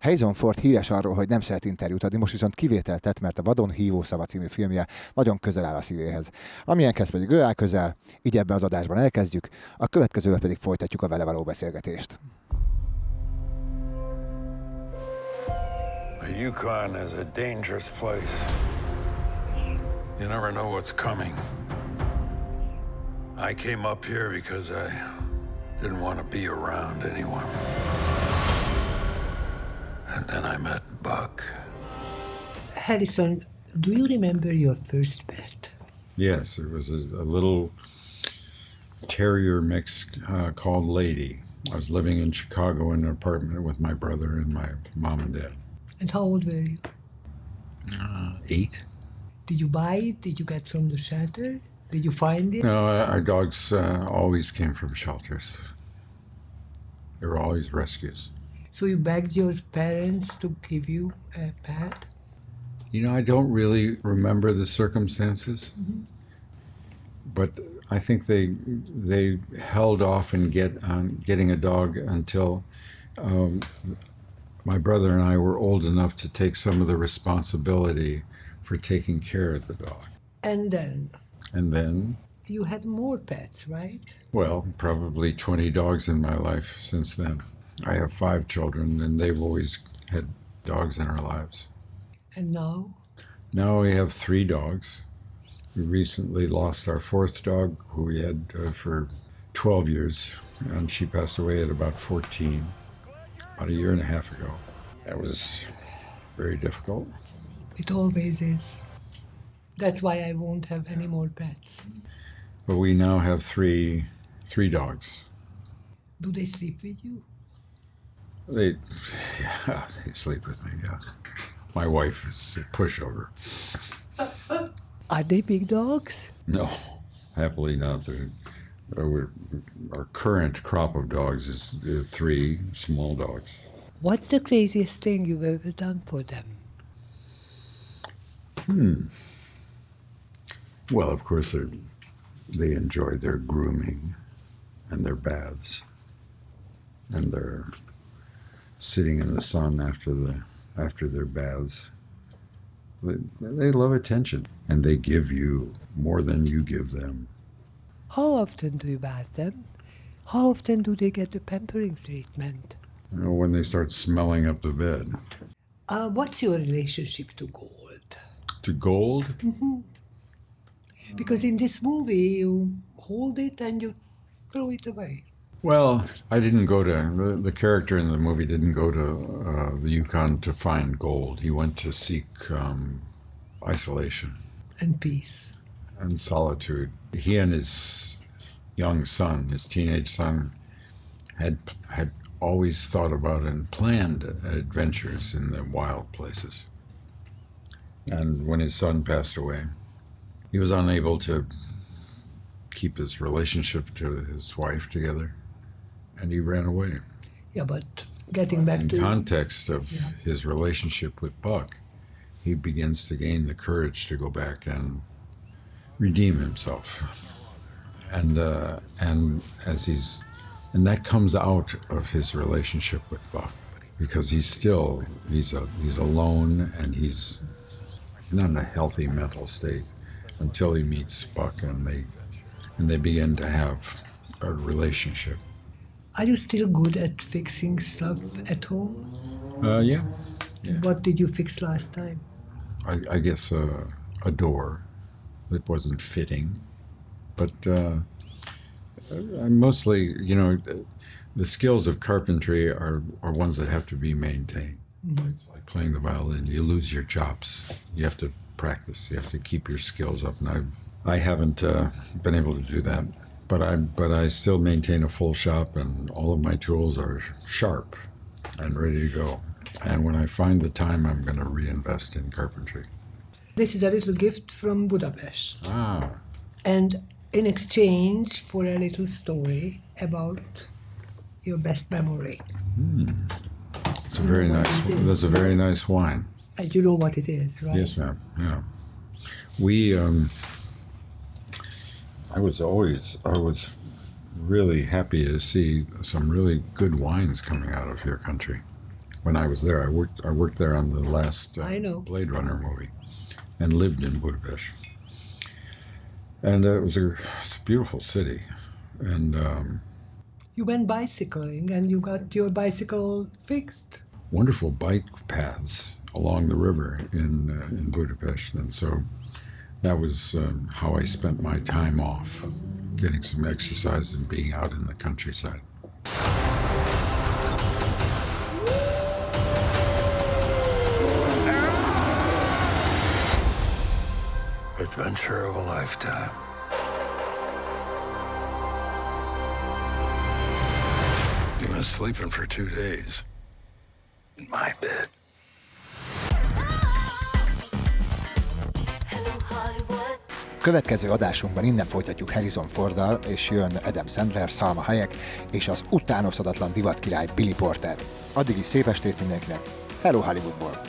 Harrison Ford híres arról, hogy nem szeret interjút adni, most viszont kivételt tett, mert a Vadon hívó szava című filmje nagyon közel áll a szívéhez. Amilyenhez pedig ő áll közel, így ebben az adásban elkezdjük, a következővel pedig folytatjuk a vele való beszélgetést. The Yukon is a dangerous place. You never know what's coming. I came up here because I didn't want to be around anyone. And then I met Buck. Harrison, do you remember your first pet? Yes, it was a little terrier mix called Lady. I was living in Chicago in an apartment with my brother and my mom and dad. And how old were you? 8. Did you buy it? Did you get from the shelter? Did you find it? No, our dogs always came from shelters. They were always rescues. So you begged your parents to give you a pet? You know, I don't really remember the circumstances, but I think they held off on getting a dog until my brother and I were old enough to take some of the responsibility for taking care of the dog. And then? And then? You had more pets, right? Well, probably 20 dogs in my life since then. I have 5 children, and they've always had dogs in our lives. And now? Now we have 3 dogs. We recently lost our 4th dog, who we had for 12 years, and she passed away at about 14, about a year and a half ago. That was very difficult. It always is. That's why I won't have any more pets. But we now have 3 dogs. Do they sleep with you? They sleep with me, yeah. My wife is a pushover. Are they big dogs? No, happily not. Our current crop of dogs is 3 small dogs. What's the craziest thing you've ever done for them? Well, of course, they enjoy their grooming and their baths and their sitting in the sun after their baths. They love attention, and they give you more than you give them. How often do you bath them? How often do they get the pampering treatment? You know, when they start smelling up the bed. What's your relationship to gold? To gold? Mm-hmm. Because in this movie, you hold it and you throw it away. Well, I didn't go to, the character in the movie didn't go to the Yukon to find gold. He went to seek isolation. And peace. And solitude. He and his young son, his teenage son, had always thought about and planned adventures in the wild places. And when his son passed away, he was unable to keep his relationship to his wife together, and he ran away. Yeah, but getting back to... In context of his relationship with Buck, he begins to gain the courage to go back and redeem himself. And that comes out of his relationship with Buck, because he's alone, and he's not in a healthy mental state until he meets Buck, and they begin to have a relationship. Are you still good at fixing stuff at home? Yeah. What did you fix last time? I guess a door that wasn't fitting, but I mostly, the skills of carpentry are ones that have to be maintained. Mm-hmm. It's like playing the violin. You lose your chops. You have to practice. You have to keep your skills up, and I haven't been able to do that. But I still maintain a full shop, and all of my tools are sharp and ready to go. And when I find the time, I'm going to reinvest in carpentry. This is a little gift from Budapest. Ah. And in exchange for a little story about your best memory. It's a very nice. That's a very nice wine. And you know what it is, right? Yes, ma'am. Yeah. I was really happy to see some really good wines coming out of your country. when I was there. I worked there on the last I know. Blade Runner movie, and lived in Budapest. And it's a beautiful city, and You went bicycling and you got your bicycle fixed. wonderful bike paths along the river in Budapest, and so that was how I spent my time off, getting some exercise and being out in the countryside. Adventure of a lifetime. You've been sleeping for 2 days. In my bed. Következő adásunkban innen folytatjuk Harrison Forddal, és jön Adam Sandler, Salma Hayek és az utánozhatatlan divatkirály Billy Porter. Addig is szép estét mindenkinek. Hello Hollywoodból!